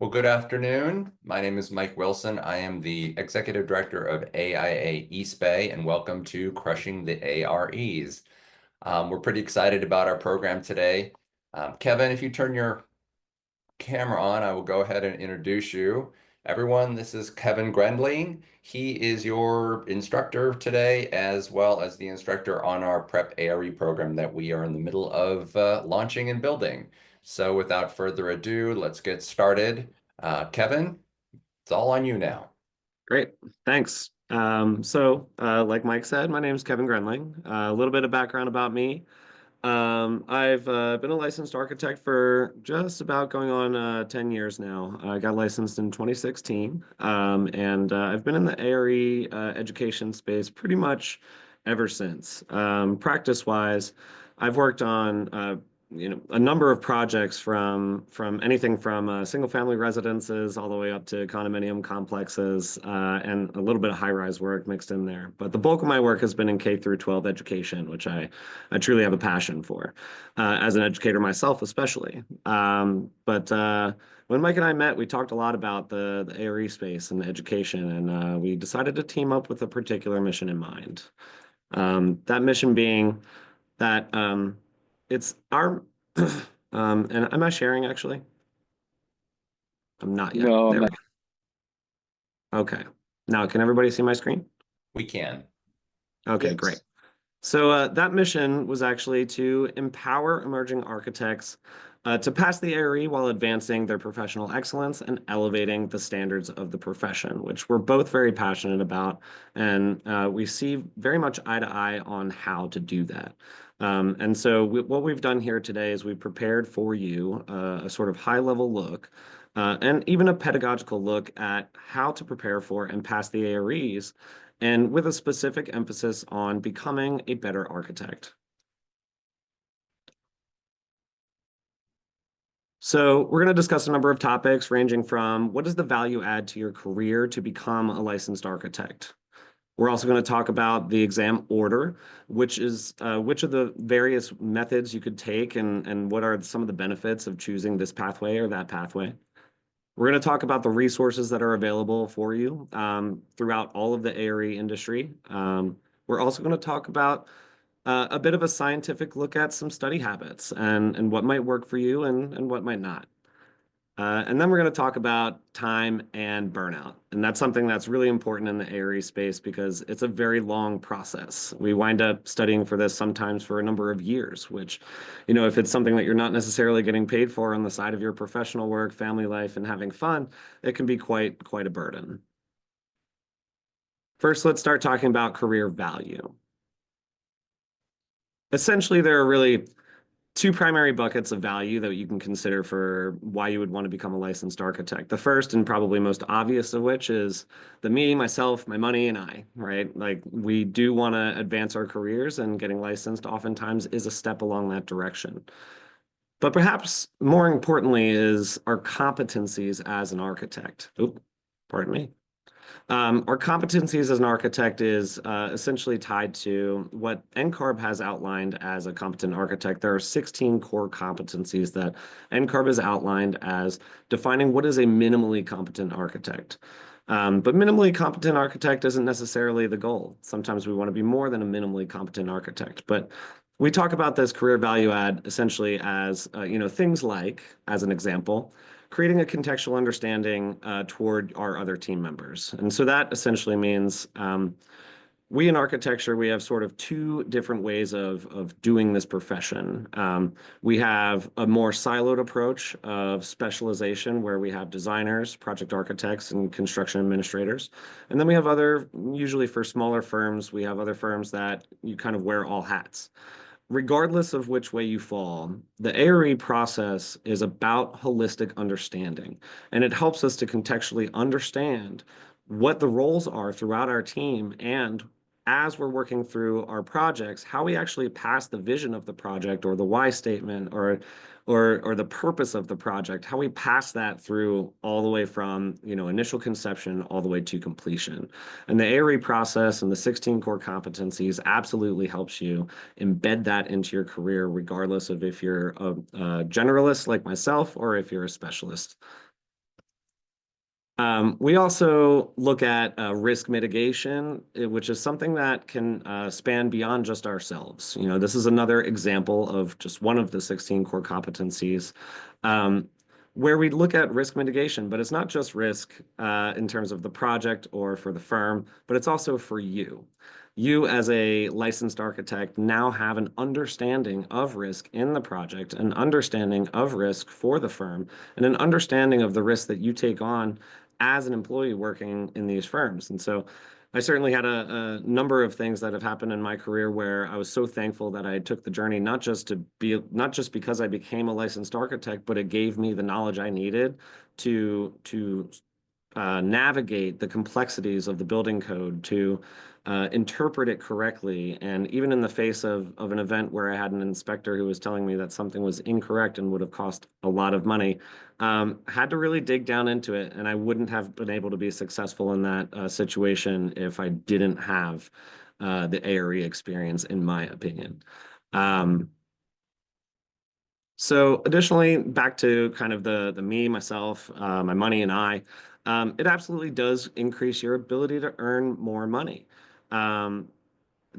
Well, good afternoon. My name is Mike Wilson. I am the Executive Director of AIA East Bay, and welcome to Crushing the AREs. We're pretty excited about our program today. Kevin, if you turn your camera on, I will go ahead and introduce you. Everyone, this is Kevin Griendling. He is your instructor today, as well as the instructor on our Prep ARE program that we are in the middle of launching and building. So without further ado, let's get started. Kevin, it's all on you now. Great, thanks. Like Mike said, my name is Kevin Griendling. A little bit of background about me. I've been a licensed architect for just about going on 10 years now. I got licensed in 2016, and I've been in the ARE education space pretty much ever since. Practice-wise, I've worked on a number of projects from anything from single-family residences all the way up to condominium complexes, and a little bit of high-rise work mixed in there. But the bulk of my work has been in K through 12 education, which I truly have a passion for, as an educator myself, especially. When Mike and I met, we talked a lot about the ARE space and the education, and we decided to team up with a particular mission in mind. That mission being that it's our, and am I sharing actually? I'm not yet. No, I'm There we not. go. Okay. Now, can everybody see my screen? We can. Okay, great. Yes. So that mission was actually to empower emerging architects to pass the ARE while advancing their professional excellence and elevating the standards of the profession, which we're both very passionate about. And we see very much eye to eye on how to do that. What we've done here today is we've prepared for you a sort of high level look and even a pedagogical look at how to prepare for and pass the AREs, and with a specific emphasis on becoming a better architect. So we're going to discuss a number of topics ranging from what is the value add to your career to become a licensed architect? We're also going to talk about the exam order, which is which of the various methods you could take, and what are some of the benefits of choosing this pathway or that pathway. We're going to talk about the resources that are available for you throughout all of the ARE industry. We're also going to talk about a bit of a scientific look at some study habits and what might work for you and what might not. And then we're going to talk about time and burnout. And that's something that's really important in the ARE space because it's a very long process. We wind up studying for this sometimes for a number of years, which, if it's something that you're not necessarily getting paid for on the side of your professional work, family life, and having fun, it can be quite a burden. First, let's start talking about career value. Essentially, there are really two primary buckets of value that you can consider for why you would want to become a licensed architect. The first and probably most obvious of which is the me, myself, my money, and I, right? Like we do want to advance our careers, and getting licensed oftentimes is a step along that direction. But perhaps more importantly is our competencies as an architect. Oop, pardon me. Our competencies as an architect is essentially tied to what NCARB has outlined as a competent architect. There are 16 core competencies that NCARB has outlined as defining what is a minimally competent architect. But minimally competent architect isn't necessarily the goal. Sometimes we want to be more than a minimally competent architect. But we talk about this career value add essentially as, things like, as an example, creating a contextual understanding toward our other team members. And so that essentially means we in architecture, we have sort of two different ways of doing this profession. We have a more siloed approach of specialization where we have designers, project architects, and construction administrators. And then we have usually for smaller firms, we have other firms that you kind of wear all hats. Regardless of which way you fall, the ARE process is about holistic understanding, and it helps us to contextually understand what the roles are throughout our team, and as we're working through our projects, how we actually pass the vision of the project or the why statement or the purpose of the project, how we pass that through all the way from, initial conception all the way to completion. And the ARE process and the 16 core competencies absolutely helps you embed that into your career, regardless of if you're a generalist like myself or if you're a specialist. We also look at risk mitigation, which is something that can span beyond just ourselves. This is another example of just one of the 16 core competencies, um, where we look at risk mitigation, but it's not just risk in terms of the project or for the firm, but it's also for you. You, as a licensed architect, now have an understanding of risk in the project, an understanding of risk for the firm, and an understanding of the risk that you take on as an employee working in these firms. And so I certainly had a number of things that have happened in my career where I was so thankful that I took the journey, not just because I became a licensed architect, but it gave me the knowledge I needed to navigate the complexities of the building code, to interpret it correctly. And even in the face of an event where I had an inspector who was telling me that something was incorrect and would have cost a lot of money, had to really dig down into it. And I wouldn't have been able to be successful in that situation if I didn't have the ARE experience, in my opinion. Um, so additionally, back to kind of the me, myself, my money, and I, it absolutely does increase your ability to earn more money. Um,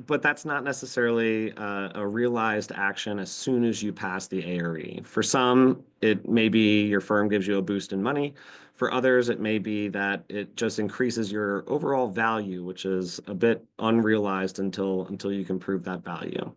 but that's not necessarily a realized action as soon as you pass the ARE. For some, it may be your firm gives you a boost in money. For others, it may be that it just increases your overall value, which is a bit unrealized until you can prove that value.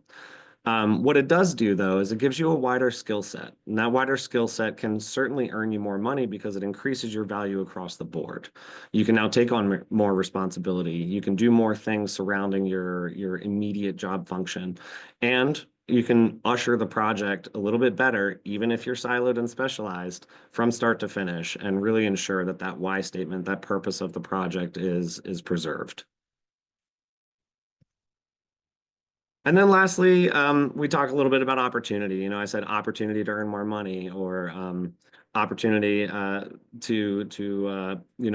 What it does do, though, is it gives you a wider skill set. And that wider skill set can certainly earn you more money because it increases your value across the board. You can now take on more responsibility. You can do more things surrounding your immediate job function. And you can usher the project a little bit better, even if you're siloed and specialized, from start to finish, and really ensure that that why statement, that purpose of the project is preserved. And then lastly, we talk a little bit about opportunity. I said opportunity to earn more money, or opportunity to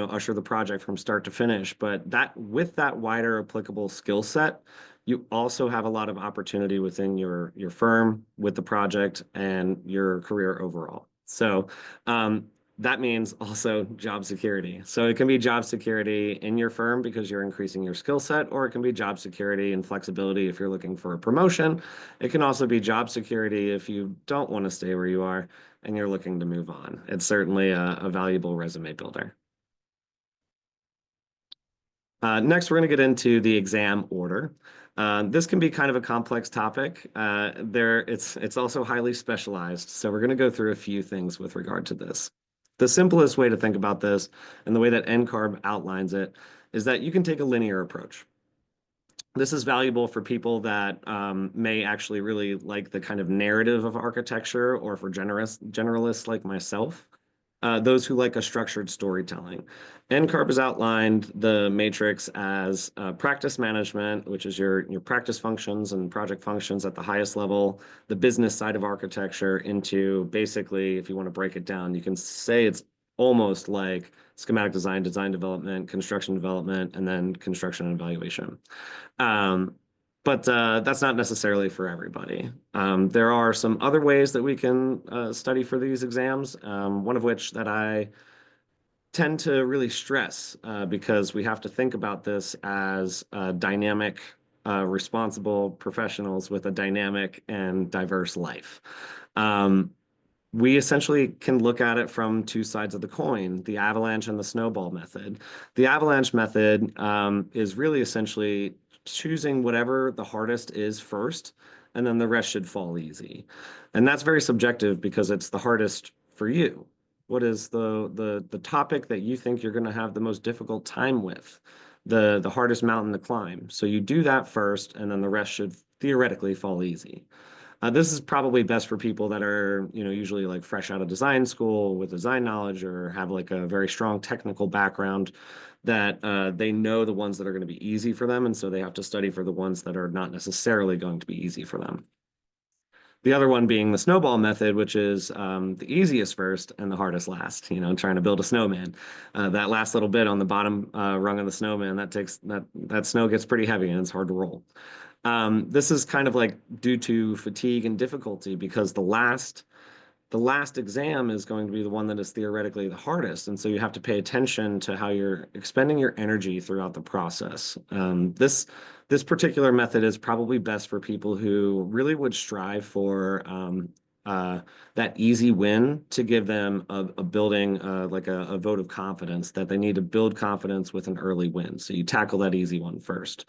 usher the project from start to finish. But that with that wider applicable skill set, you also have a lot of opportunity within your firm, with the project, and your career overall. So that means also job security. So it can be job security in your firm because you're increasing your skill set, or it can be job security and flexibility if you're looking for a promotion. It can also be job security if you don't want to stay where you are and you're looking to move on. It's certainly a valuable resume builder. Next, we're going to get into the exam order. This can be kind of a complex topic. It's also highly specialized. So we're going to go through a few things with regard to this. The simplest way to think about this, and the way that NCARB outlines it, is that you can take a linear approach. This is valuable for people that may actually really like the kind of narrative of architecture, or for generalists like myself, those who like a structured storytelling. NCARB has outlined the matrix as practice management, which is your practice functions and project functions at the highest level, the business side of architecture, into basically, if you want to break it down, you can say it's almost like schematic design, design development, construction development, and then construction and evaluation. Um, but that's not necessarily for everybody. There are some other ways that we can study for these exams, one of which that I tend to really stress because we have to think about this as dynamic, responsible professionals with a dynamic and diverse life. Um, we essentially can look at it from two sides of the coin, the avalanche and the snowball method. The avalanche method is really essentially choosing whatever the hardest is first, and then the rest should fall easy. And that's very subjective because it's the hardest for you. What is the topic that you think you're going to have the most difficult time with, the hardest mountain to climb? So you do that first, and then the rest should theoretically fall easy. This is probably best for people that are, usually like fresh out of design school with design knowledge, or have like a very strong technical background, that they know the ones that are going to be easy for them. And so they have to study for the ones that are not necessarily going to be easy for them. The other one being the snowball method, which is the easiest first and the hardest last, trying to build a snowman. That last little bit on the bottom rung of the snowman, that snow gets pretty heavy and it's hard to roll. This is kind of like due to fatigue and difficulty, because the last the last exam is going to be the one that is theoretically the hardest. And so you have to pay attention to how you're expending your energy throughout the process. This particular method is probably best for people who really would strive for that easy win to give them a building, like a vote of confidence that they need to build confidence with an early win. So you tackle that easy one first.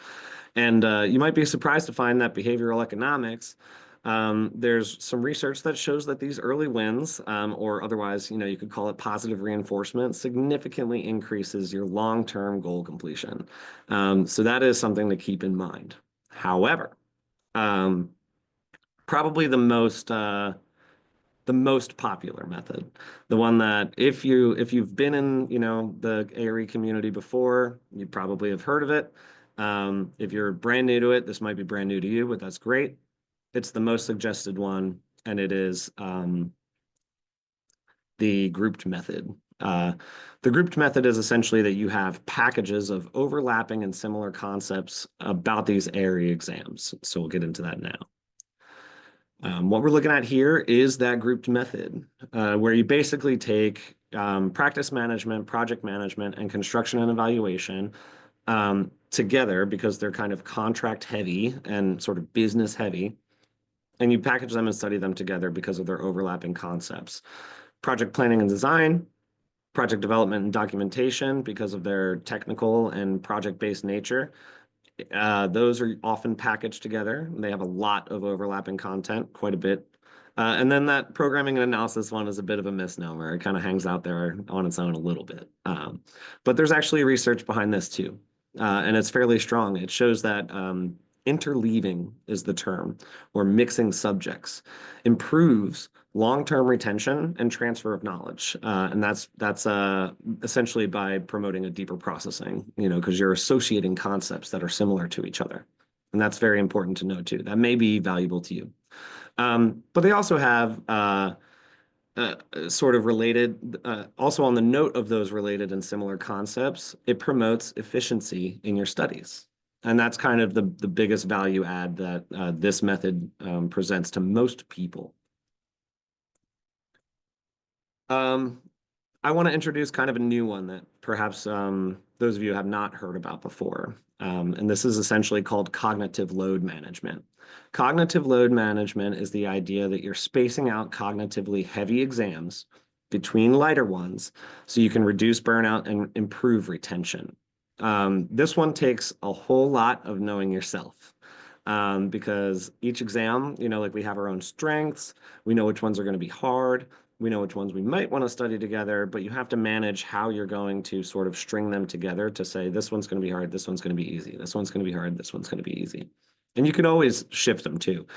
And you might be surprised to find that behavioral economics, there's some research that shows that these early wins, or otherwise, you could call it positive reinforcement, significantly increases your long-term goal completion. So that is something to keep in mind. However, um, probably the most popular method, the one that if you've been in, the ARE community before, you probably have heard of it. If you're brand new to it, this might be brand new to you, but that's great. It's the most suggested one, and it is the grouped method. Uh, the grouped method is essentially that you have packages of overlapping and similar concepts about these area exams. So we'll get into that now. What we're looking at here is that grouped method, where you basically take practice management, project management, and construction and evaluation together because they're kind of contract heavy and sort of business heavy, and you package them and study them together because of their overlapping concepts. Project planning and design, project development and documentation because of their technical and project-based nature. Those are often packaged together. They have a lot of overlapping content, quite a bit. And then that programming and analysis one is a bit of a misnomer. It kind of hangs out there on its own a little bit. But there's actually research behind this too. And it's fairly strong. It shows that interleaving is the term, or mixing subjects, improves long-term retention and transfer of knowledge. And that's essentially by promoting a deeper processing, because you're associating concepts that are similar to each other. And that's very important to know too. That may be valuable to you. But they also have sort of related, also on the note of those related and similar concepts, it promotes efficiency in your studies. And that's kind of the biggest value add that this method presents to most people. I want to introduce kind of a new one that perhaps those of you have not heard about before. And this is essentially called cognitive load management. Cognitive load management is the idea that you're spacing out cognitively heavy exams between lighter ones so you can reduce burnout and improve retention. This one takes a whole lot of knowing yourself. Because each exam, like we have our own strengths, we know which ones are going to be hard, we know which ones we might want to study together, but you have to manage how you're going to sort of string them together to say, this one's going to be hard, this one's going to be easy, this one's going to be hard, this one's going to be easy. And you can always shift them too.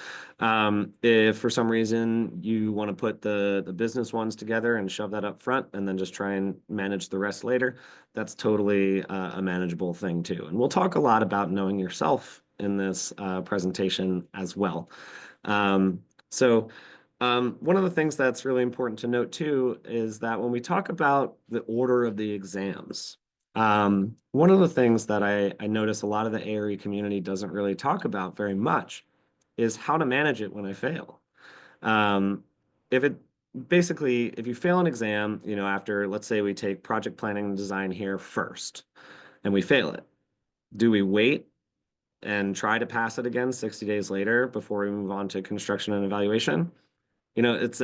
If for some reason you want to put the business ones together and shove that up front and then just try and manage the rest later, that's totally a manageable thing too. And we'll talk a lot about knowing yourself in this presentation as well. So one of the things that's really important to note too is that when we talk about the order of the exams, one of the things that I notice a lot of the ARE community doesn't really talk about very much is how to manage it when I fail. Um, if it basically, if you fail an exam, after, let's say we take project planning and design here first and we fail it, do we wait and try to pass it again 60 days later before we move on to construction and evaluation? It's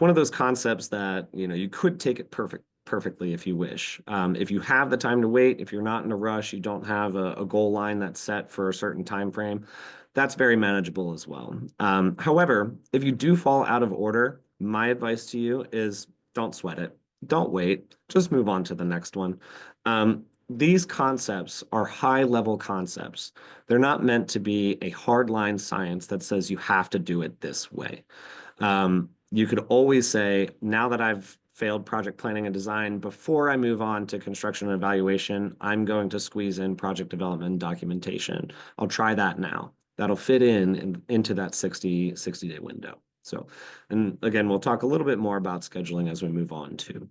one of those concepts that you could take it perfectly if you wish. If you have the time to wait, if you're not in a rush, you don't have a goal line that's set for a certain time frame, that's very manageable as well. However, if you do fall out of order, my advice to you is don't sweat it. Don't wait. Just move on to the next one. These concepts are high-level concepts. They're not meant to be a hardline science that says you have to do it this way. You could always say, now that I've failed project planning and design, before I move on to construction and evaluation, I'm going to squeeze in project development and documentation. I'll try that now. That'll fit into that 60-day window. So, and again, we'll talk a little bit more about scheduling as we move on too.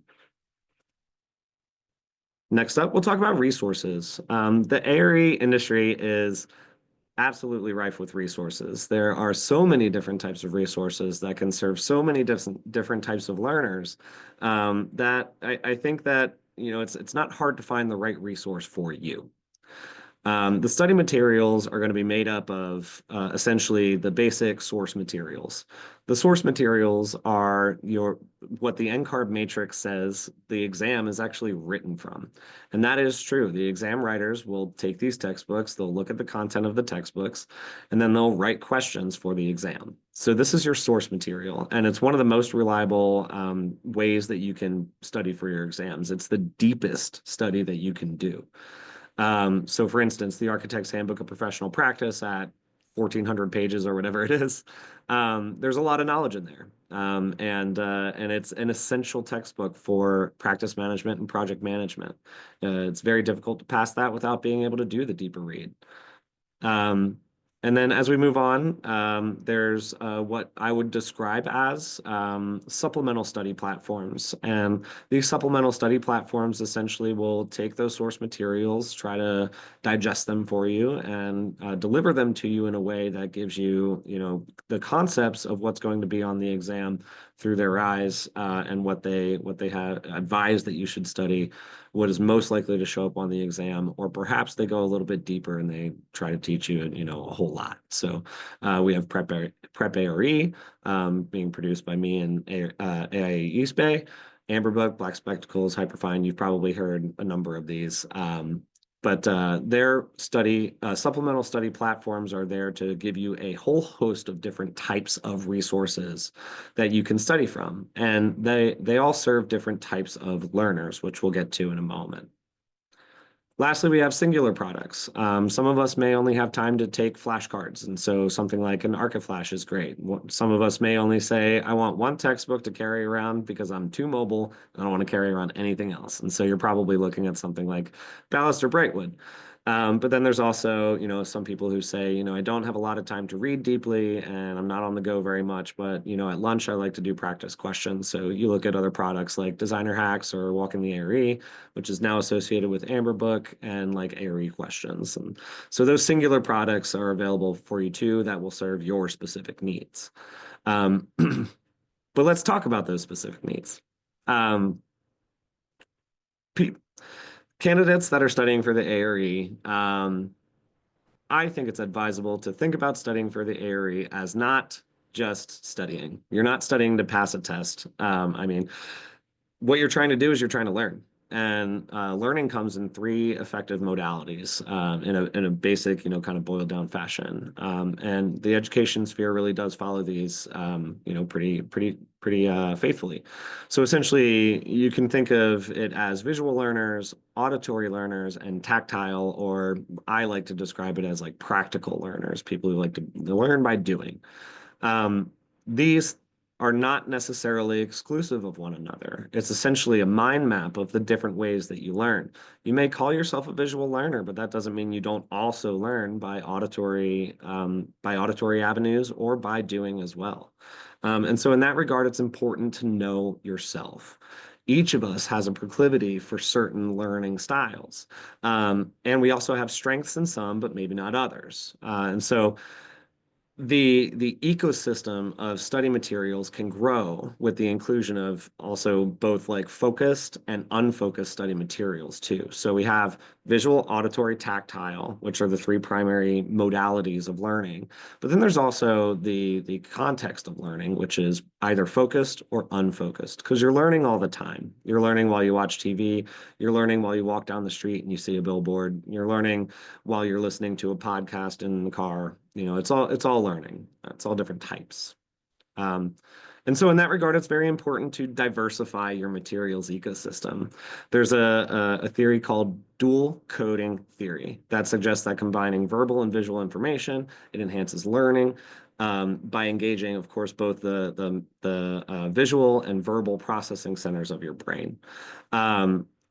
Next up, we'll talk about resources. The ARE industry is absolutely rife with resources. There are so many different types of resources that can serve so many different types of learners, that I think that, it's not hard to find the right resource for you. The study materials are going to be made up of essentially the basic source materials. The source materials are what the NCARB matrix says the exam is actually written from. And that is true. The exam writers will take these textbooks, they'll look at the content of the textbooks, and then they'll write questions for the exam. So this is your source material, and it's one of the most reliable ways that you can study for your exams. It's the deepest study that you can do. So for instance, the Architect's Handbook of Professional Practice at 1,400 pages or whatever it is, there's a lot of knowledge in there. And it's an essential textbook for practice management and project management. It's very difficult to pass that without being able to do the deeper read. Um, and then as we move on, there's what I would describe as supplemental study platforms. And these supplemental study platforms essentially will take those source materials, try to digest them for you, and deliver them to you in a way that gives you, the concepts of what's going to be on the exam through their eyes, and what they have advised that you should study, what is most likely to show up on the exam, or perhaps they go a little bit deeper and they try to teach you, a whole lot. So we have Prep ARE being produced by me and AIA East Bay, Amber Book, Black Spectacles, Hyperfine. You've probably heard a number of these. But their supplemental study platforms are there to give you a whole host of different types of resources that you can study from. And they all serve different types of learners, which we'll get to in a moment. Lastly, we have singular products. Some of us may only have time to take flashcards, and so something like an ArchiFlash is great. Some of us may only say, I want one textbook to carry around because I'm too mobile. I don't want to carry around anything else. And so you're probably looking at something like Ballast or Brightwood. But then there's also, some people who say, I don't have a lot of time to read deeply and I'm not on the go very much, but, at lunch I like to do practice questions. So you look at other products like Designer Hacks or Walk in the ARE, which is now associated with Amber Book and like ARE questions. And so those singular products are available for you too that will serve your specific needs. But let's talk about those specific needs. Um, Candidates that are studying for the ARE, I think it's advisable to think about studying for the ARE as not just studying. You're not studying to pass a test. I mean, what you're trying to do is you're trying to learn. And learning comes in three effective modalities in a basic, kind of boiled down fashion. And the education sphere really does follow these, pretty faithfully. So essentially, you can think of it as visual learners, auditory learners, and tactile, or I like to describe it as like practical learners, people who like to learn by doing. These are not necessarily exclusive of one another. It's essentially a mind map of the different ways that you learn. You may call yourself a visual learner, but that doesn't mean you don't also learn by auditory avenues or by doing as well. And so in that regard, it's important to know yourself. Each of us has a proclivity for certain learning styles. And we also have strengths in some, but maybe not others. And so the ecosystem of study materials can grow with the inclusion of also both like focused and unfocused study materials too. So we have visual, auditory, tactile, which are the three primary modalities of learning. But then there's also the context of learning, which is either focused or unfocused, because you're learning all the time. You're learning while you watch TV, you're learning while you walk down the street and you see a billboard, you're learning while you're listening to a podcast in the car. It's all learning. It's all different types. Um, and so in that regard, it's very important to diversify your materials ecosystem. There's a theory called dual coding theory that suggests that combining verbal and visual information, it enhances learning by engaging, of course, both the visual and verbal processing centers of your brain.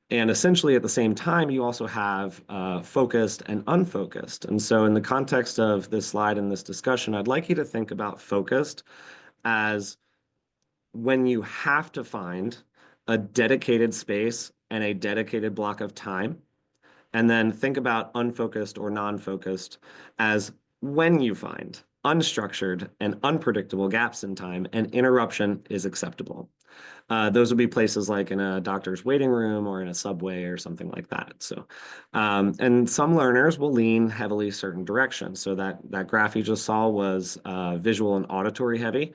And essentially, at the same time, you also have focused and unfocused. And so, in the context of this slide and this discussion, I'd like you to think about focused as when you have to find a dedicated space and a dedicated block of time, and then think about unfocused or non-focused as when you find unstructured and unpredictable gaps in time, an interruption is acceptable. Those would be places like in a doctor's waiting room or in a subway or something like that. So, and some learners will lean heavily certain directions. So that graph you just saw was visual and auditory heavy.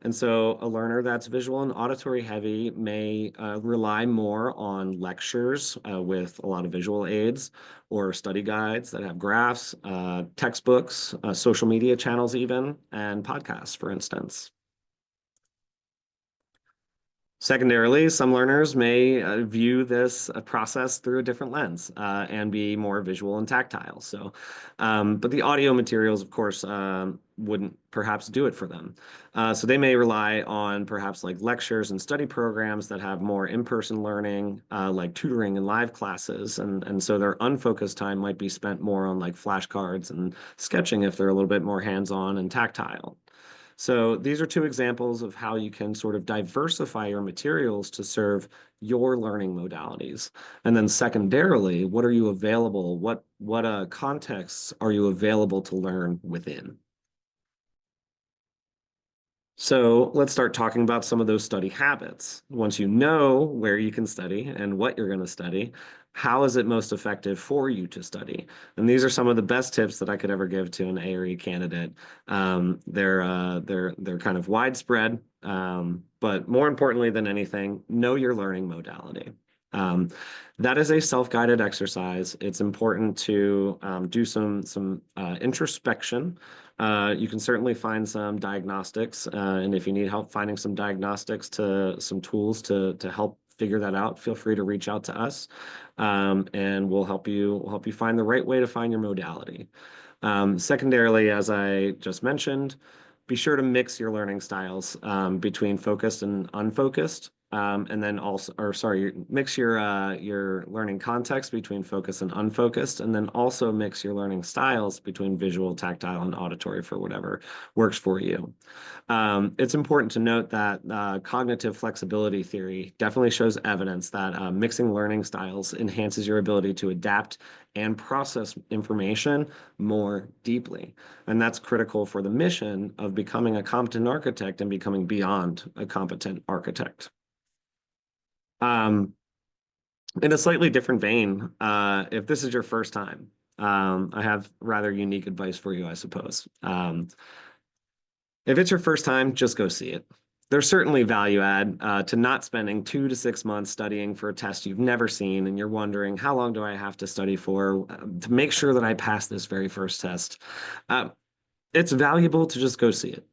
And so a learner that's visual and auditory heavy may rely more on lectures with a lot of visual aids or study guides that have graphs, textbooks, social media channels even, and podcasts, for instance. Secondarily, some learners may view this process through a different lens and be more visual and tactile. So, but the audio materials, of course, wouldn't perhaps do it for them. So they may rely on perhaps like lectures and study programs that have more in-person learning, like tutoring and live classes. And so their unfocused time might be spent more on like flashcards and sketching if they're a little bit more hands-on and tactile. So these are two examples of how you can sort of diversify your materials to serve your learning modalities. And then secondarily, what are you available? What contexts are you available to learn within? So let's start talking about some of those study habits. Once you know where you can study and what you're going to study, how is it most effective for you to study? And these are some of the best tips that I could ever give to an ARE candidate. They're kind of widespread, but more importantly than anything, know your learning modality. Um, that is a self-guided exercise. It's important to do some introspection. You can certainly find some diagnostics, and if you need help finding some diagnostics to some tools to help figure that out, feel free to reach out to us, and we'll help you find the right way to find your modality. Secondarily, as I just mentioned, be sure to mix your learning styles between focused and unfocused. And then also, or sorry, mix your learning context between focused and unfocused, and then also mix your learning styles between visual, tactile, and auditory for whatever works for you. It's important to note that cognitive flexibility theory definitely shows evidence that mixing learning styles enhances your ability to adapt and process information more deeply. And that's critical for the mission of becoming a competent architect and becoming beyond a competent architect. Um, in a slightly different vein, if this is your first time, I have rather unique advice for you, I suppose. If it's your first time, just go see it. There's certainly value add to not spending 2 to 6 months studying for a test you've never seen, and you're wondering, how long do I have to study for to make sure that I pass this very first test? Uh, it's valuable to just go see it.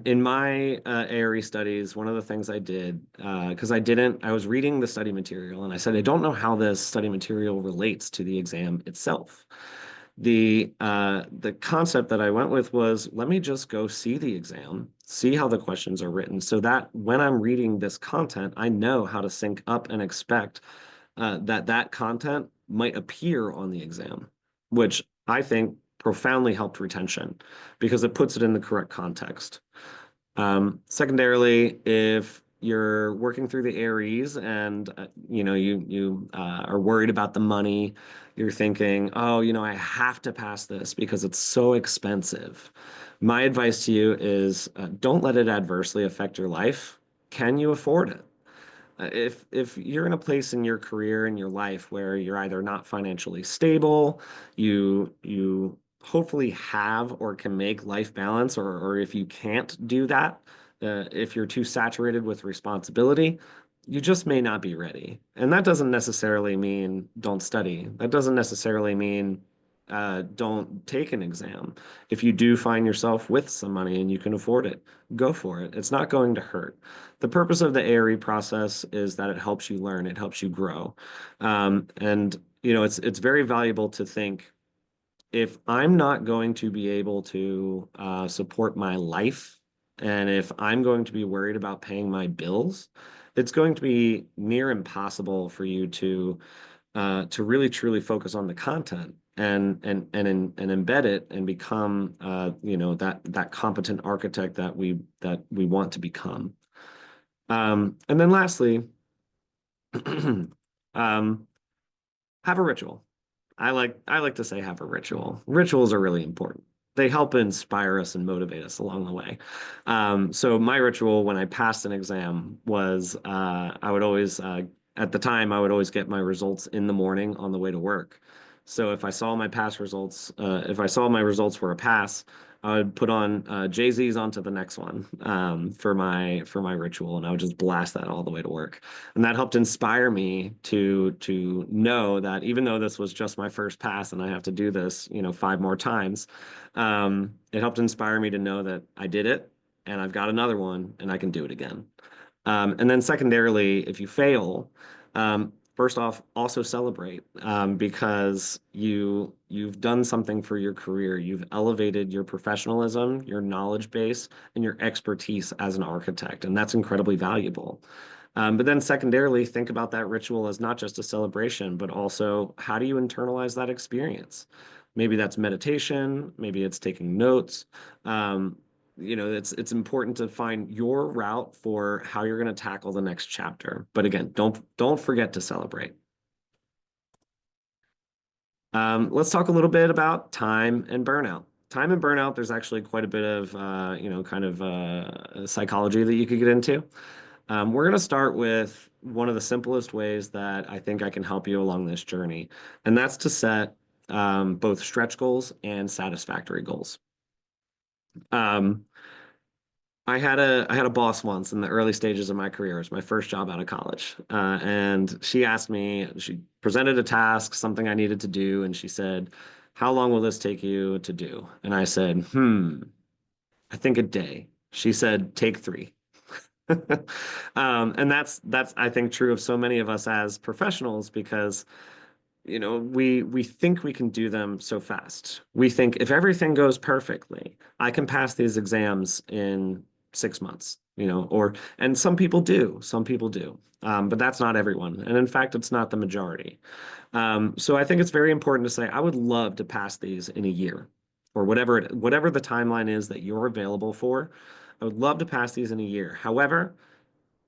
In my ARE studies, one of the things I did, because I was reading the study material and I said, I don't know how this study material relates to the exam itself. The concept that I went with was, let me just go see the exam, see how the questions are written, so that when I'm reading this content, I know how to sync up and expect that content might appear on the exam, which I think profoundly helped retention because it puts it in the correct context. Secondarily, if you're working through the AREs and you are worried about the money, you're thinking, oh, I have to pass this because it's so expensive. My advice to you is don't let it adversely affect your life. Can you afford it? If you're in a place in your career and your life where you're either not financially stable, you hopefully have or can make life balance, or if you can't do that, if you're too saturated with responsibility, you just may not be ready. And that doesn't necessarily mean don't study. That doesn't necessarily mean don't take an exam. If you do find yourself with some money and you can afford it, go for it. It's not going to hurt. The purpose of the ARE process is that it helps you learn, it helps you grow. And it's very valuable to think, if I'm not going to be able to support my life, and if I'm going to be worried about paying my bills, it's going to be near impossible for you to really truly focus on the content and embed it and become that competent architect that we want to become. And then lastly, um, have a ritual. I like to say have a ritual. Rituals are really important. they help inspire us and motivate us along the way. So my ritual when I passed an exam was I would always at the time I would always get my results in the morning on the way to work. So if I saw my pass results, if I saw my results were a pass, I would put on Jay-Z's onto the next one for my ritual, and I would just blast that all the way to work. And that helped inspire me to know that even though this was just my first pass and I have to do this, you know, 5 more times, it helped inspire me to know that I did it and I've got another one and I can do it again. And then secondarily, if you fail, first off, also celebrate because you've done something for your career. You've elevated your professionalism, your knowledge base, and your expertise as an architect, and that's incredibly valuable. But then secondarily, think about that ritual as not just a celebration, but also how do you internalize that experience? Maybe that's meditation, maybe it's taking notes. Um, you know, it's important to find your route for how you're going to tackle the next chapter. But again, don't forget to celebrate. Let's talk a little bit about time and burnout. Time and burnout, there's actually quite a bit of you know, kind of psychology that you could get into. We're going to start with one of the simplest ways that I think I can help you along this journey, and that's to set both stretch goals and satisfactory goals. Um, I had a boss once in the early stages of my career. It was my first job out of college, and she asked me. She presented a task, something I needed to do, and she said, "How long will this take you to do?" And I said, I think a day." She said, "Take three." And that's I think true of so many of us as professionals because you know we think we can do them so fast. We think if everything goes perfectly, I can pass these exams in 6 months, you know, or and some people do. But that's not everyone. And in fact, it's not the majority. So I think it's very important to say, I would love to pass these in a year or whatever the timeline is that you're available for. I would love to pass these in a year. However,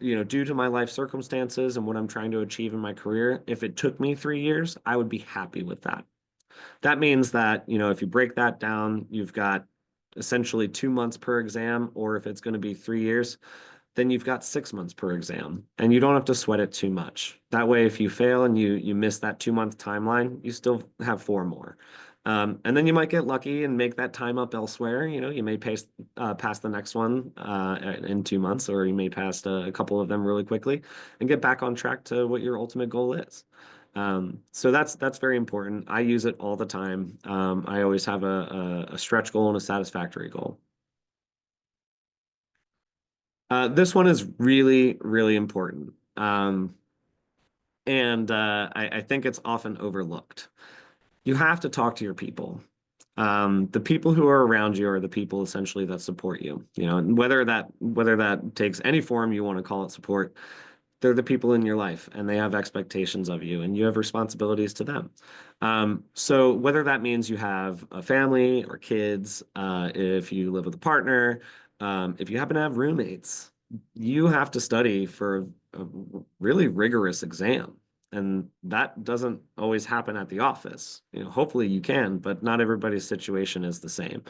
you know, due to my life circumstances and what I'm trying to achieve in my career, if it took me 3 years, I would be happy with that. That means that, you know, if you break that down, you've got essentially 2 months per exam, or if it's going to be 3 years, then you've got 6 months per exam, and you don't have to sweat it too much. That way, if you fail and you miss that 2 month timeline, you still have 4 more. And then you might get lucky and make that time up elsewhere. You know, you may pass the next one in 2 months, or you may pass a couple of them really quickly and get back on track to what your ultimate goal is. So that's very important. I use it all the time. I always have a stretch goal and a satisfactory goal. This one is really, really important. And I think it's often overlooked. You have to talk to your people. The people who are around you are the people essentially that support you. You know, and whether that takes any form you want to call it support, they're the people in your life and they have expectations of you and you have responsibilities to them. So whether that means you have a family or kids, if you live with a partner, if you happen to have roommates, you have to study for a really rigorous exam. And that doesn't always happen at the office. You know, hopefully you can, but not everybody's situation is the same.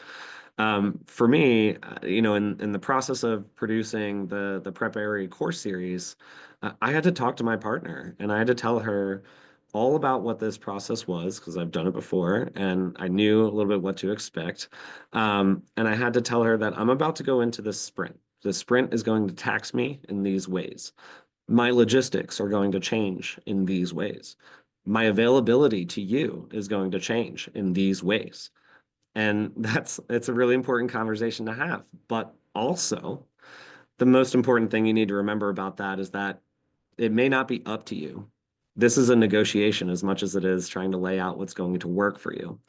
For me, you know, in the process of producing the preparatory course series, I had to talk to my partner and I had to tell her all about what this process was because I've done it before and I knew a little bit what to expect. And I had to tell her that I'm about to go into this sprint. The sprint is going to tax me in these ways. My logistics are going to change in these ways. My availability to you is going to change in these ways. And it's a really important conversation to have. But also, the most important thing you need to remember about that is that it may not be up to you. This is a negotiation as much as it is trying to lay out what's going to work for you.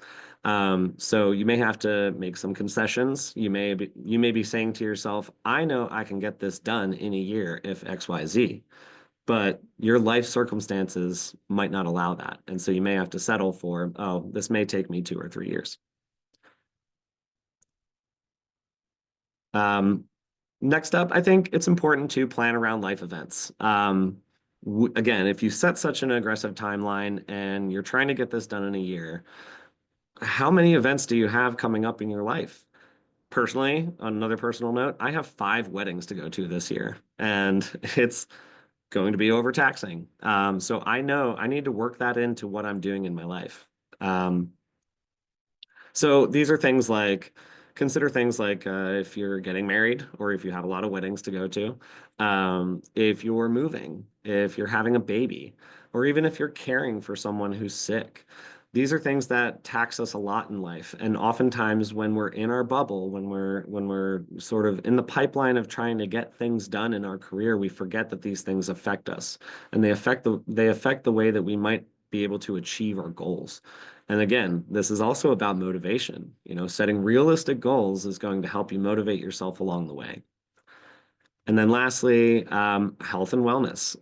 So you may have to make some concessions. You may be saying to yourself, I know I can get this done in a year if XYZ, but your life circumstances might not allow that. And so you may have to settle for, oh, this may take me 2 or 3 years. Um, Next up, I think it's important to plan around life events. Again, if you set such an aggressive timeline and you're trying to get this done in a year, How many events do you have coming up in your life? Personally, on another personal note, I have 5 weddings to go to this year, and it's going to be overtaxing. So I know I need to work that into what I'm doing in my life. Um, so these are things like consider things like if you're getting married or if you have a lot of weddings to go to, if you're moving, if you're having a baby, or even if you're caring for someone who's sick. These are things that tax us a lot in life. And oftentimes when we're in our bubble, when we're sort of in the pipeline of trying to get things done in our career, we forget that these things affect us and they affect the way that we might be able to achieve our goals. And again, this is also about motivation. Setting realistic goals is going to help you motivate yourself along the way. And then lastly, health and wellness.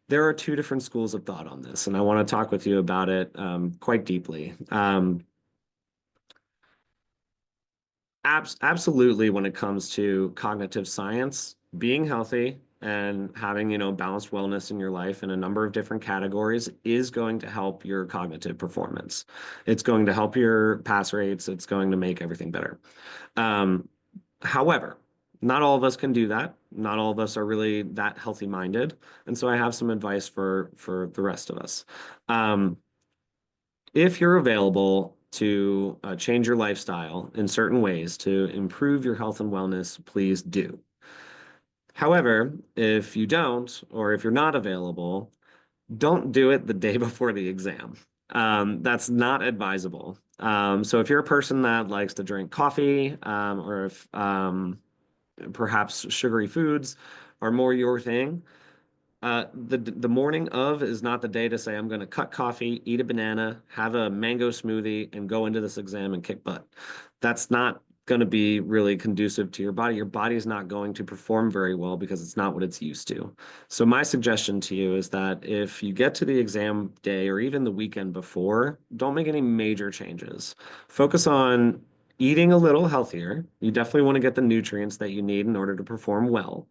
There are 2 different schools of thought on this, and I want to talk with you about it quite deeply. Absolutely, when it comes to cognitive science, being healthy and having, balanced wellness in your life in a number of different categories is going to help your cognitive performance. It's going to help your pass rates. It's going to make everything better. Um, However, not all of us can do that. Not all of us are really that healthy minded. And so I have some advice for the rest of us. Um, if you're available to change your lifestyle in certain ways to improve your health and wellness, please do. However, if you don't, or if you're not available, don't do it the day before the exam. That's not advisable. So if you're a person that likes to drink coffee, or if perhaps sugary foods are more your thing, the morning of is not the day to say I'm going to cut coffee, eat a banana, have a mango smoothie, and go into this exam and kick butt. That's not going to be really conducive to your body. Your body is not going to perform very well because it's not what it's used to. So my suggestion to you is that if you get to the exam day or even the weekend before, don't make any major changes. Focus on eating a little healthier. You definitely want to get the nutrients that you need in order to perform well.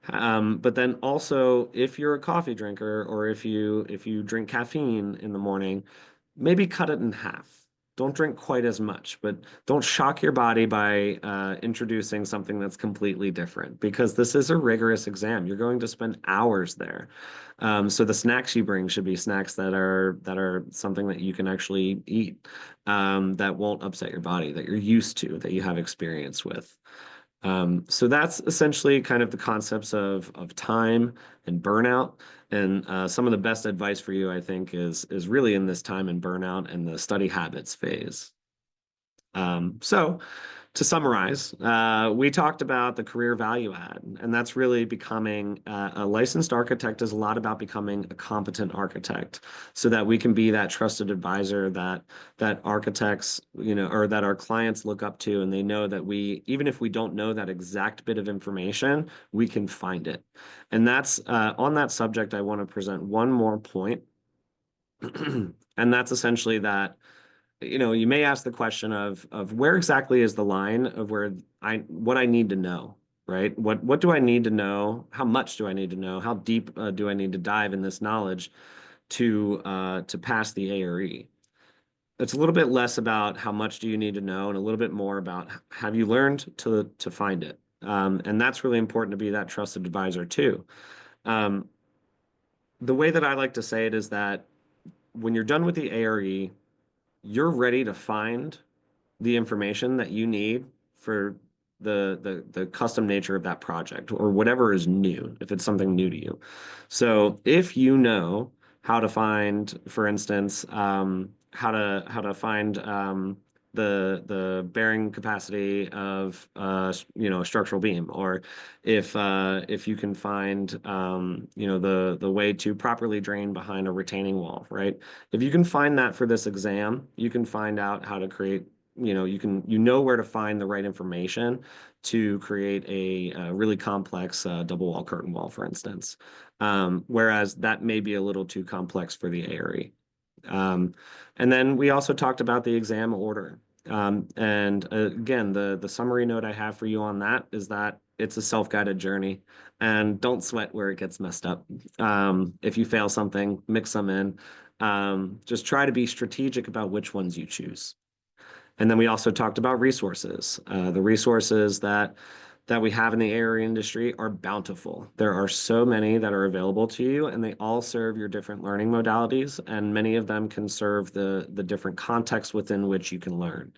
But then also, if you're a coffee drinker or if you drink caffeine in the morning, maybe cut it in half. Don't drink quite as much, but don't shock your body by introducing something that's completely different because this is a rigorous exam. You're going to spend hours there. So the snacks you bring should be snacks that are something that you can actually eat, that won't upset your body, that you're used to, that you have experience with. So that's essentially kind of the concepts of time and burnout. And some of the best advice for you, I think, is really in this time and burnout and the study habits phase. So to summarize, we talked about the career value add, and that's really becoming a licensed architect is a lot about becoming a competent architect so that we can be that trusted advisor that architects, or that our clients look up to, and they know that even if we don't know that exact bit of information, we can find it. And that's on that subject, I want to present one more point, and that's essentially that you may ask the question of where exactly is the line of where what I need to know, right? What do I need to know? How much do I need to know? How deep do I need to dive in this knowledge to pass the ARE? It's a little bit less about how much do you need to know and a little bit more about have you learned to find it? And that's really important to be that trusted advisor too. Um, the way that I like to say it is that when you're done with the ARE, you're ready to find the information that you need for the custom nature of that project or whatever is new, if it's something new to you. So if you know how to find, for instance, how to find the bearing capacity of a structural beam, or if you can find the way to properly drain behind a retaining wall, right? If you can find that for this exam, you can find out how to create you know where to find the right information to create a really complex double wall curtain wall, for instance. Whereas that may be a little too complex for the ARE. And then we also talked about the exam order. And again, the summary note I have for you on that is that it's a self-guided journey, and don't sweat where it gets messed up. If you fail something, mix them in. Just try to be strategic about which ones you choose. And then we also talked about resources. The resources that we have in the AR industry are bountiful. There are so many that are available to you, and they all serve your different learning modalities, and many of them can serve the different contexts within which you can learn.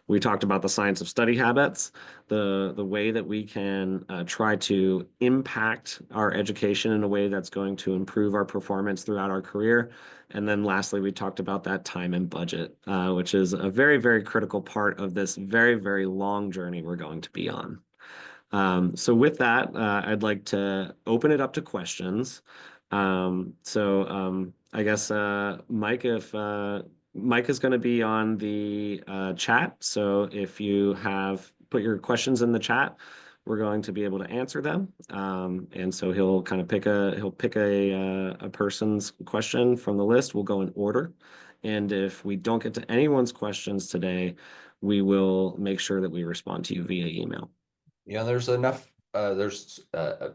We talked about the science of study habits, the way that we can try to impact our education in a way that's going to improve our performance throughout our career. And then lastly, we talked about that time and budget, which is a very, very critical part of this very, very long journey we're going to be on. So with that, I'd like to open it up to questions. I guess Mike, if Mike is going to be on the chat, so if you have put your questions in the chat, we're going to be able to answer them. And so he'll kind of pick a person's question from the list. We'll go in order. And if we don't get to anyone's questions today, we will make sure that we respond to you via email. Yeah, there's enough, there's the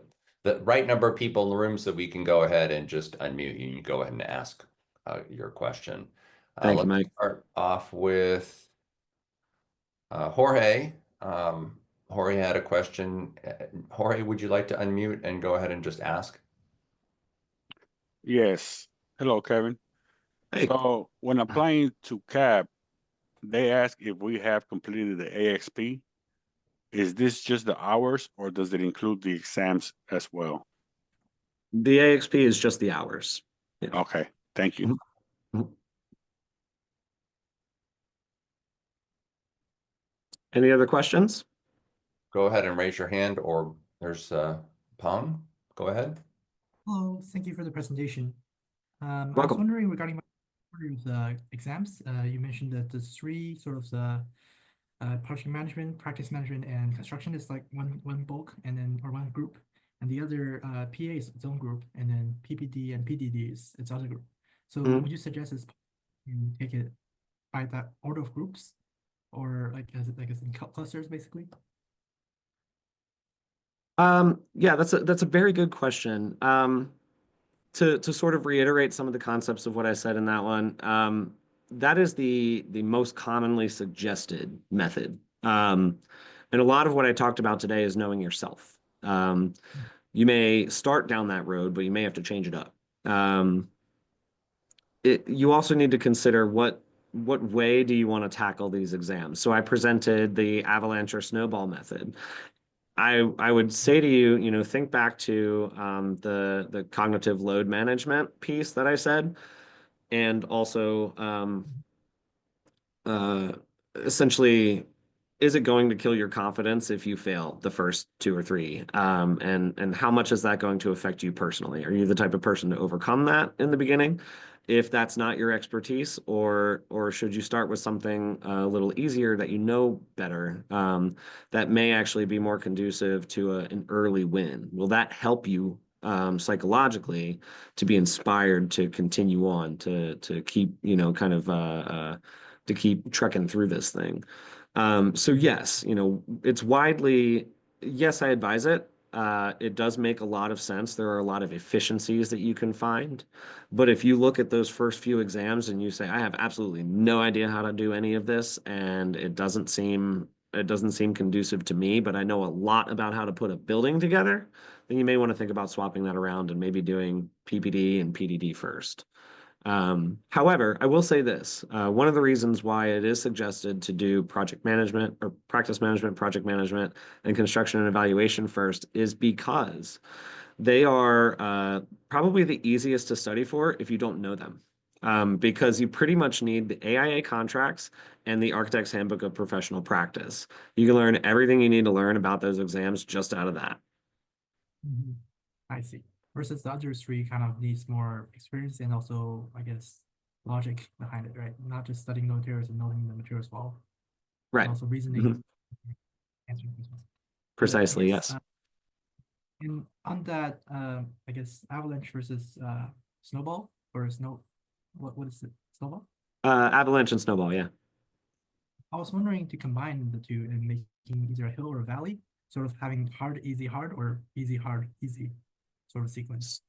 right number of people in the room so we can go ahead and just unmute you. You go ahead and ask your question. Thank you, Let's Mike. start off with Jorge. Jorge had a question. Jorge, would you like to unmute and go ahead and just ask? Yes. Hello, Kevin. Hey. So when applying to CAP, they ask if we have completed the AXP. Is this just the hours or does it include the exams as well? The AXP is just the hours. Yeah. Okay, thank you. Mhm. Any other questions? Go ahead and raise your hand, or there's Pong. Go ahead. Hello, thank you for the presentation. I was Welcome. wondering regarding my exams, you mentioned that the three sort of the project management, practice management, and construction is like one bulk and then or one group, and the other PA is its own group, and then PPD and PDD is its other group. So Mhm. would you suggest you take it by that order of groups, or like as in clusters basically? Yeah, that's a very good question. To sort of reiterate some of the concepts of what I said in that one, that is the most commonly suggested method. And a lot of what I talked about today is knowing yourself. You may start down that road, but you may have to change it up. You also need to consider what way do you want to tackle these exams. So I presented the avalanche or snowball method. I would say to you, think back to the cognitive load management piece that I said, and also uh, essentially, is it going to kill your confidence if you fail the first two or three? And how much is that going to affect you personally? Are you the type of person to overcome that in the beginning, if that's not your expertise, or should you start with something a little easier that you know better, that may actually be more conducive to an early win? Will that help you psychologically to be inspired to continue on to keep kind of to keep trekking through this thing? So yes, it's widely, yes, I advise it. It does make a lot of sense. There are a lot of efficiencies that you can find. But if you look at those first few exams and you say, I have absolutely no idea how to do any of this, and it doesn't seem conducive to me, but I know a lot about how to put a building together, then you may want to think about swapping that around and maybe doing PPD and PDD first. However, I will say this, one of the reasons why it is suggested to do project management or practice management, project management, and construction and evaluation first is because they are probably the easiest to study for if you don't know them. Because you pretty much need the AIA contracts and the Architect's Handbook of Professional Practice. You can learn everything you need to learn about those exams just out of that. I see. Versus the other three kind of needs more experience and also, I guess, logic behind it, right? Not just studying the materials and knowing the materials well, but Right. also reasoning, Mhm. answering questions. But I Precisely, guess, yes. and on that, I guess avalanche versus snowball or what is it? Snowball? Avalanche and snowball, yeah. I was wondering to combine the two and making either a hill or a valley, sort of having hard, easy, hard, or easy, hard, easy sort of sequence.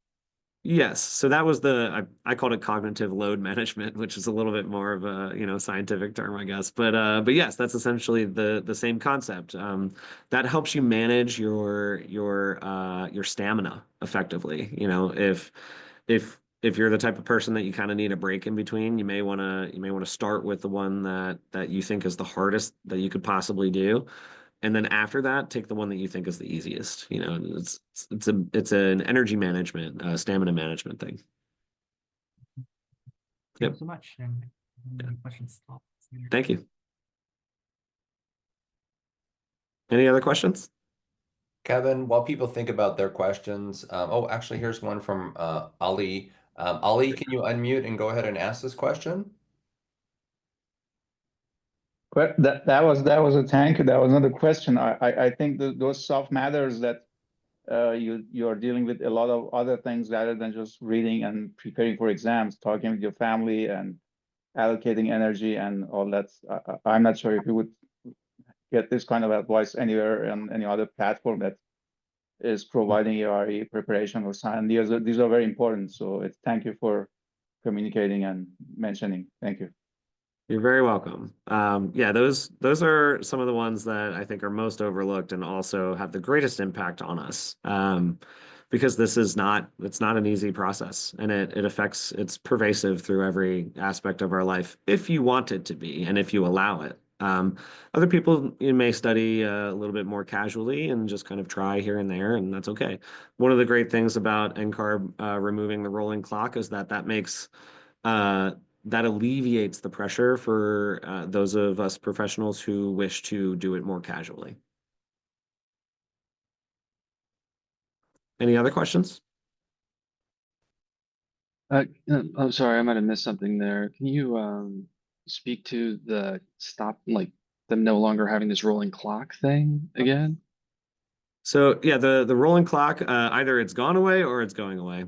Yes, so that was I called it cognitive load management, which is a little bit more of a, scientific term, I guess. But yes, that's essentially the same concept. That helps you manage your stamina effectively. If you're the type of person that you kind of need a break in between, you may want to start with the one that you think is the hardest that you could possibly do. And then after that, take the one that you think is the easiest. It's an energy management, stamina management thing. Thank Yep. you so much. And any questions? Thank you. Any other questions? Kevin, while people think about their questions, oh, actually, here's one from Ali. Ali, can you unmute and go ahead and ask this question? But that was a thank you. That was not a question. I think those soft matters that you're dealing with a lot of other things rather than just reading and preparing for exams, talking with your family and allocating energy and all that. I'm not sure if you would get this kind of advice anywhere on any other platform that is providing ARE preparation or science. These are very important. So thank you for communicating and mentioning. Thank you. You're very welcome. Yeah, those are some of the ones that I think are most overlooked and also have the greatest impact on us. Because it's not an easy process, and it's pervasive through every aspect of our life if you want it to be and if you allow it. Other people, you may study a little bit more casually and just kind of try here and there, and that's okay. One of the great things about NCARB removing the rolling clock is that makes uh, that alleviates the pressure for those of us professionals who wish to do it more casually. Any other questions? I'm sorry, I might have missed something there. Can you speak to the stop, like them no longer having this rolling clock thing again? So yeah, the rolling clock, either it's gone away or it's going away.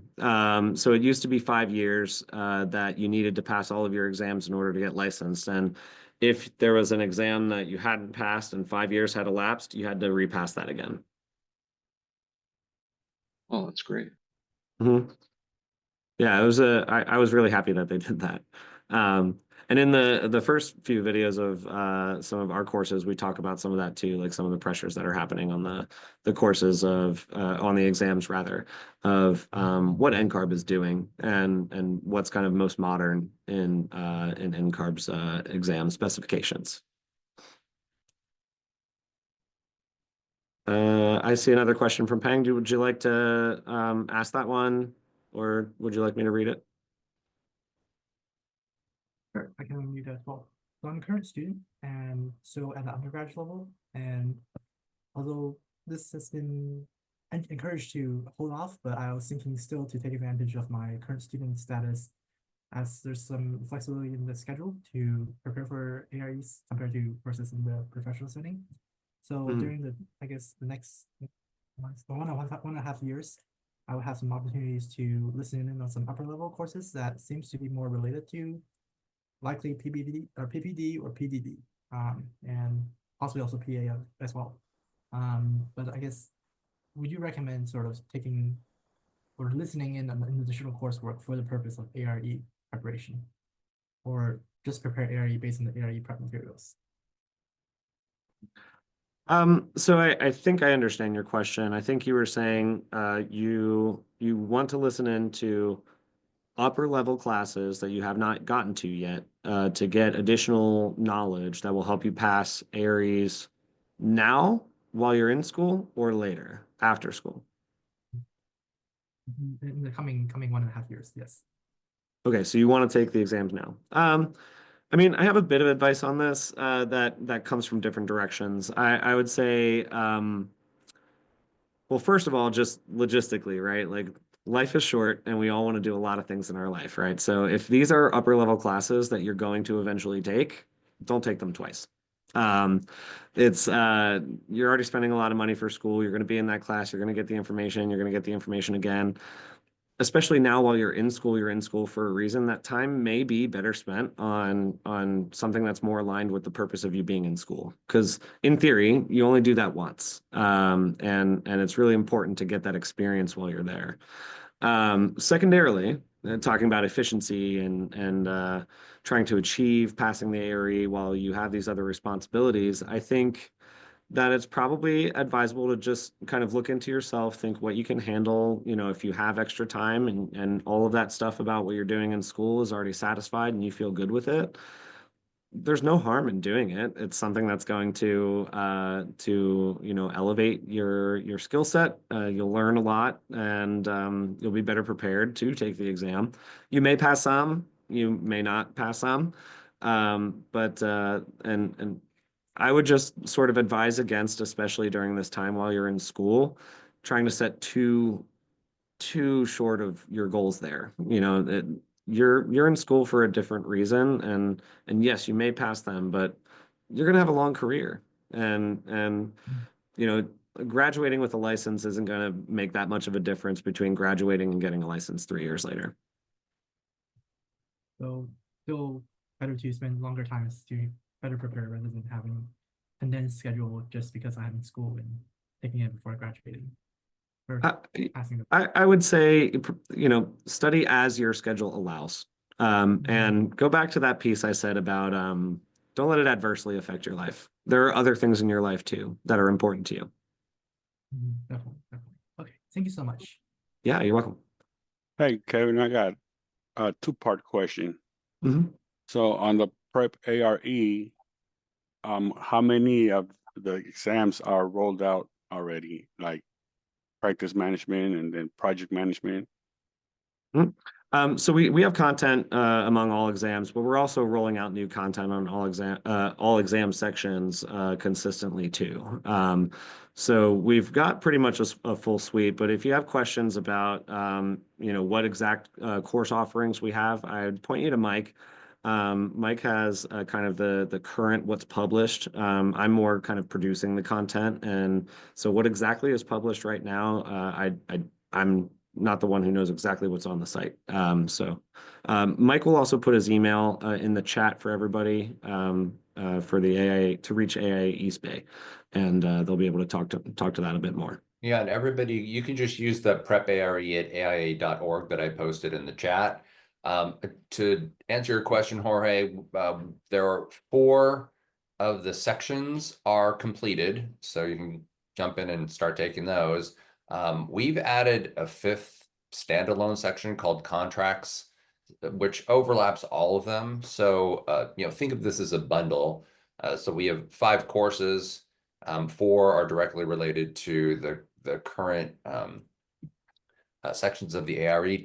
So it used to be 5 years that you needed to pass all of your exams in order to get licensed. And if there was an exam that you hadn't passed and 5 years had elapsed, you had to repass that again. Oh, that's great. Mhm. Yeah, I was really happy that they did that. And in the first few videos of some of our courses, we talk about some of that too, like some of the pressures that are happening on the courses of on the exams rather of what NCARB is doing and what's kind of most modern in NCARB's exam specifications. I see another question from Peng. Would you like to ask that one, or would you like me to read it? Sure, I can unmute as well. So I'm a current student, and so at the undergraduate level, and although this has been encouraged to hold off, but I was thinking still to take advantage of my current student status, as there's some flexibility in the schedule to prepare for AREs compared to courses in the professional setting. So during I guess the next months, 1.5 years, I will have some opportunities to listen in on some upper level courses that seems to be more related to likely PPD or PDD, and possibly also PA as well. But I guess, would you recommend sort of taking or listening in on an additional coursework for the purpose of ARE preparation, or just prepare ARE based on the ARE prep materials? So I think I understand your question. I think you were saying you want to listen into upper level classes that you have not gotten to yet to get additional knowledge that will help you pass AREs now while you're in school or later after school. In the coming 1.5 years, yes. Okay, so you want to take the exams now. I mean, I have a bit of advice on this that comes from different directions. I would say, well, first of all, just logistically, right? Like life is short and we all want to do a lot of things in our life, right? So if these are upper level classes that you're going to eventually take, don't take them twice. Um, it's you're already spending a lot of money for school. You're going to be in that class. You're going to get the information. You're going to get the information again. Especially now while you're in school for a reason. That time may be better spent on something that's more aligned with the purpose of you being in school. Because in theory, you only do that once. And it's really important to get that experience while you're there. Secondarily, talking about efficiency and trying to achieve passing the ARE while you have these other responsibilities, I think that it's probably advisable to just kind of look into yourself, think what you can handle, if you have extra time and all of that stuff about what you're doing in school is already satisfied and you feel good with it. There's no harm in doing it. It's something that's going to elevate your skill set. You'll learn a lot, and you'll be better prepared to take the exam. You may pass some, you may not pass some, but and I would just sort of advise against, especially during this time while you're in school, trying to set too short of your goals there. You're in school for a different reason, and yes, you may pass them, but you're gonna have a long career, and you know graduating with a license isn't gonna make that much of a difference between graduating and getting a license 3 years later. So still better to spend longer times to better prepare rather than having condensed schedule just because I'm in school and taking it before graduating or I, passing the. I would say, study as your schedule allows. And go back to that piece I said about don't let it adversely affect your life. There are other things in your life too that are important to you. Definitely, definitely. Okay, thank you so much. Yeah, you're welcome. Hey, Kevin, I got a two-part question. Mhm. So on the prep ARE, how many of the exams are rolled out already, like practice management and then project management? So we have content among all exams, but we're also rolling out new content on all exam sections consistently too. So we've got pretty much a full suite. But if you have questions about what exact course offerings we have, I'd point you to Mike. Mike has kind of the current what's published. I'm more kind of producing the content, and so what exactly is published right now, I'm not the one who knows exactly what's on the site. Mike will also put his email in the chat for everybody for the AIA to reach AIA East Bay, and they'll be able to talk to that a bit more. Yeah, and everybody, you can just use the prepare at aia.org that I posted in the chat. To answer your question, Jorge, there are 4 of the sections are completed, so you can jump in and start taking those. We've added a 5th standalone section called contracts, which overlaps all of them. So, think of this as a bundle. So we have 5 courses. 4 are directly related to the current sections of the ARE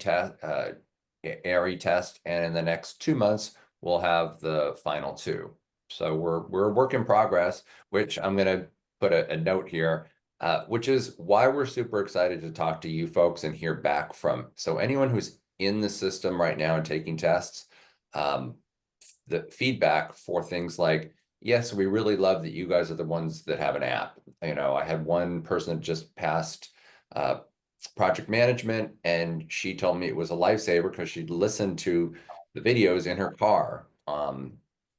test, and in the next 2 months we'll have the final 2. So we're a work in progress, which I'm going to put a note here, which is why we're super excited to talk to you folks and hear back from. So anyone who's in the system right now and taking tests, the feedback for things like, yes, we really love that you guys are the ones that have an app. I had one person that just passed project management, and she told me it was a lifesaver because she'd listened to the videos in her car.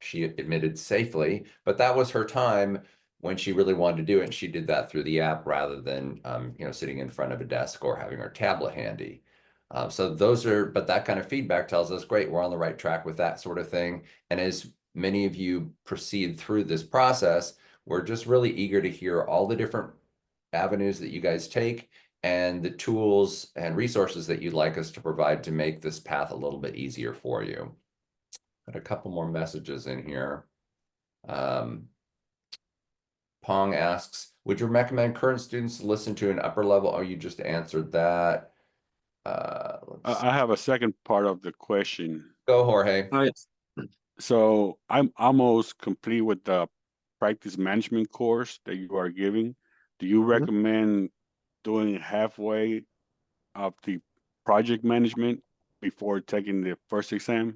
She admitted safely, but that was her time when she really wanted to do it, and she did that through the app rather than sitting in front of a desk or having her tablet handy. So but that kind of feedback tells us, great, we're on the right track with that sort of thing. And as many of you proceed through this process, we're just really eager to hear all the different avenues that you guys take and the tools and resources that you'd like us to provide to make this path a little bit easier for you. Got a couple more messages in here. Pong asks, would you recommend current students listen to an upper level? Oh, you just answered that. I have a second part of the question. Go, Jorge. Oh, yes. So I'm almost complete with the practice management course that you are giving. Do you recommend doing halfway of the project management before taking the first exam?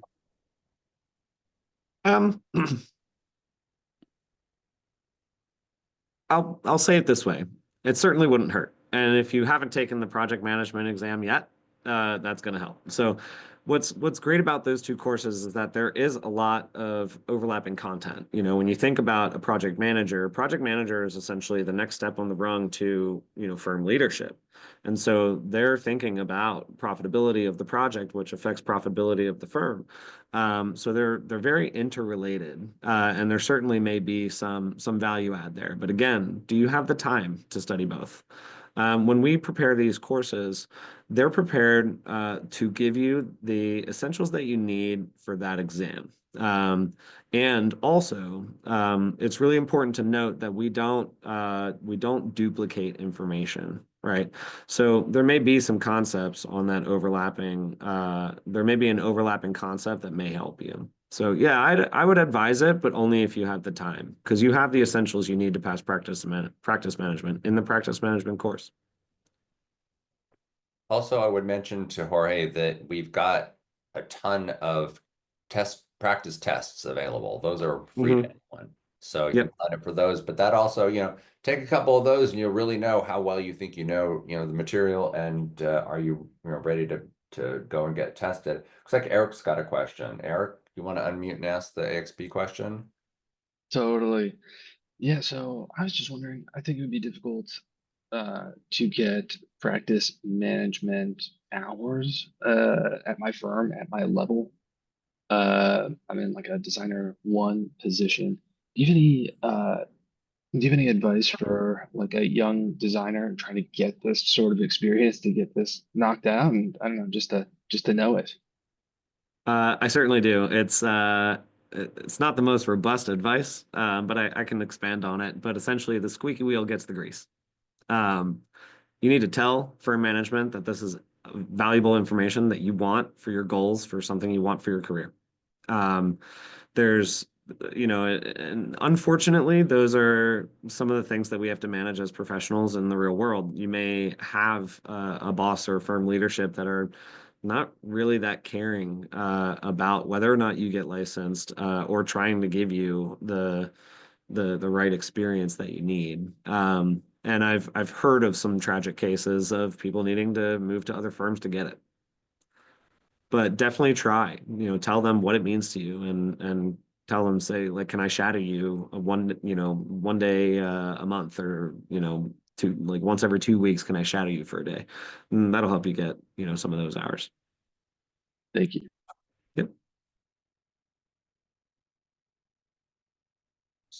I'll say it this way. It certainly wouldn't hurt. And if you haven't taken the project management exam yet, that's going to help. So What's great about those two courses is that there is a lot of overlapping content. You know, when you think about a project manager is essentially the next step on the rung to, you know, firm leadership. And so they're thinking about profitability of the project, which affects profitability of the firm. So they're very interrelated, and there certainly may be some value add there. But again, do you have the time to study both? When we prepare these courses, they're prepared to give you the essentials that you need for that exam. And also, it's really important to note that we don't duplicate information, right? So there may be some concepts on that overlapping. There may be an overlapping concept that may help you. So yeah, I would advise it, but only if you have the time, because you have the essentials you need to pass practice management in the practice management course. Also, I would mention to Jorge that we've got a ton of practice tests available. Those are free to anyone. So you can sign up for those, but that also, you know, take a couple of those and you'll really know how well you think you know, the material, and are you, ready to go and get tested. Looks like Eric's got a question. Eric, you want to unmute and ask the AXP question? Totally. Yeah, so I was just wondering, I think it would be difficult to get practice management hours at my firm, at my level. I'm in like a designer one position. Do you have any advice for like a young designer trying to get this sort of experience to get this knocked out? And I don't know, just to know it. I certainly do. It's not the most robust advice, but I can expand on it. But essentially, the squeaky wheel gets the grease. Um, you need to tell firm management that this is valuable information that you want for your goals, for something you want for your career. There's, you know, and unfortunately, those are some of the things that we have to manage as professionals in the real world. You may have a boss or firm leadership that are not really that caring about whether or not you get licensed, or trying to give you the right experience that you need. And I've heard of some tragic cases of people needing to move to other firms to get it. But definitely try, you know, tell them what it means to you, and tell them, say, like, can I shadow you one day a month, or, you know, once every 2 weeks, can I shadow you for a day? And that'll help you get, you know, some of those hours. Thank you. Yep.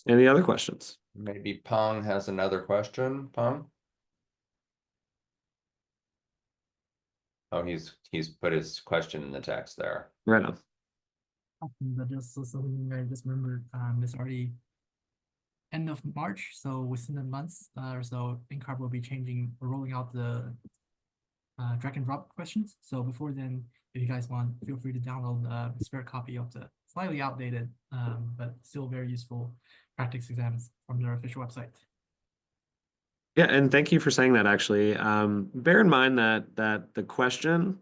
Any other questions? Maybe Pong has another question. Pong? Oh, he's put his question in the text there. Right on. But just something I just remembered, it's already end of March, so within a month or so, NCARB will be rolling out the drag and drop questions. So before then, if you guys want, feel free to download a spare copy of the slightly outdated, but still very useful practice exams from their official website. Yeah, and thank you for saying that, actually. Bear in mind that the question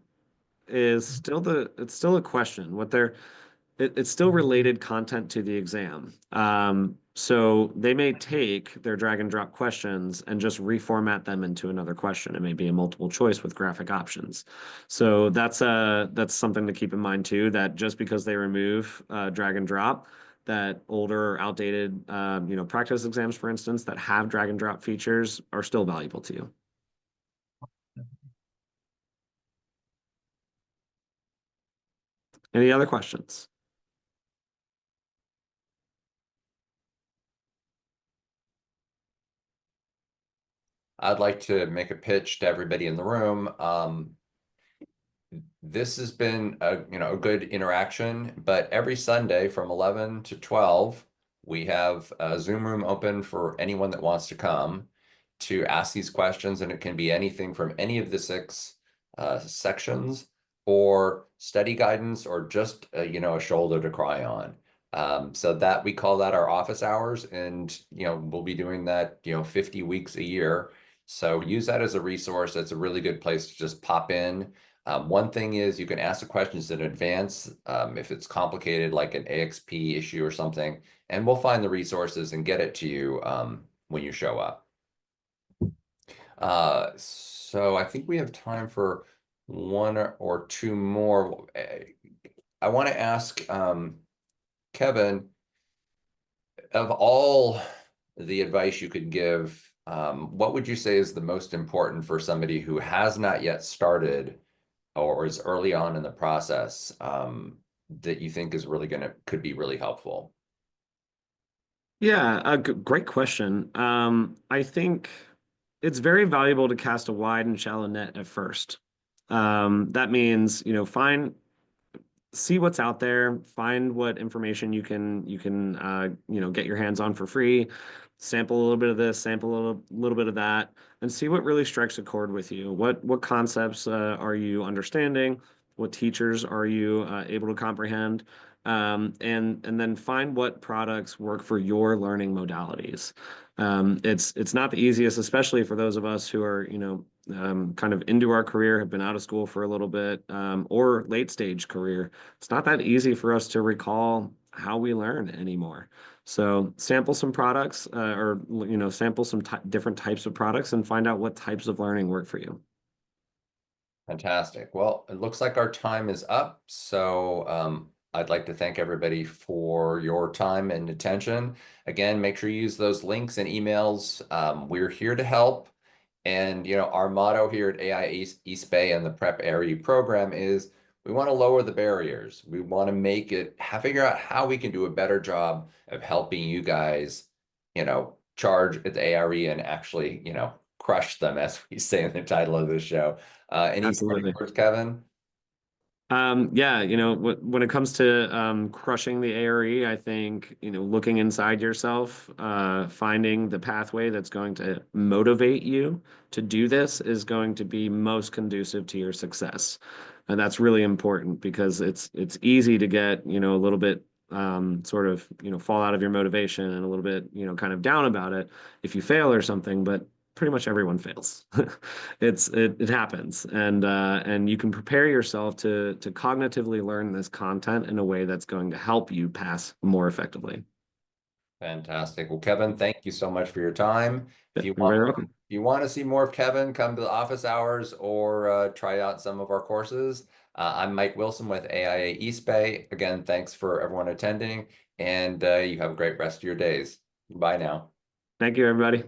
is it's still a question. It's still related content to the exam. So they may take their drag and drop questions and just reformat them into another question. It may be a multiple choice with graphic options. So that's something to keep in mind too, that just because they remove drag and drop, that older or outdated practice exams, for instance, that have drag and drop features are still valuable to you. Any other questions? I'd like to make a pitch to everybody in the room. This has been a good interaction, but every Sunday from 11 to 12, we have a Zoom room open for anyone that wants to come to ask these questions, and it can be anything from any of the 6 sections, or study guidance, or just a shoulder to cry on. So that we call that our office hours, and we'll be doing that 50 weeks a year. So use that as a resource. That's a really good place to just pop in. One thing is you can ask the questions in advance if it's complicated, like an AXP issue or something, and we'll find the resources and get it to you when you show up. So I think we have time for one or two more. I want to ask Kevin, of all the advice you could give, what would you say is the most important for somebody who has not yet started or is early on in the process, that you think is really could be really helpful? Yeah, great question. I think it's very valuable to cast a wide and shallow net at first. That means, see what's out there, find what information you can get your hands on for free, sample a little bit of this, sample a little bit of that, and see what really strikes a chord with you. What concepts are you understanding? What teachers are you able to comprehend? And then find what products work for your learning modalities. It's not the easiest, especially for those of us who are, kind of into our career, have been out of school for a little bit, or late stage career. It's not that easy for us to recall how we learn anymore. So sample some products, or sample some different types of products and find out what types of learning work for you. Fantastic. Well, it looks like our time is up. So I'd like to thank everybody for your time and attention. Again, make sure you use those links and emails. We're here to help. And, our motto here at AI East Bay and the Prep ARE program is we want to lower the barriers. We want to figure out how we can do a better job of helping you guys, charge at the ARE and actually, crush them, as we say in the title of the show. Any parting Absolutely. words, Kevin? Yeah, when it comes to crushing the ARE, I think, looking inside yourself, finding the pathway that's going to motivate you to do this is going to be most conducive to your success. And that's really important because it's easy to get, a little bit sort of, fall out of your motivation and a little bit, kind of down about it if you fail or something, but pretty much everyone fails. It happens, and you can prepare yourself to cognitively learn this content in a way that's going to help you pass more effectively. Fantastic. Well, Kevin, thank you so much for your time. If you You're very want, welcome. if you want to see more of Kevin, come to the office hours or try out some of our courses. I'm Mike Wilson with AIA East Bay. Again, thanks for everyone attending, and you have a great rest of your days. Bye now. Thank you, everybody.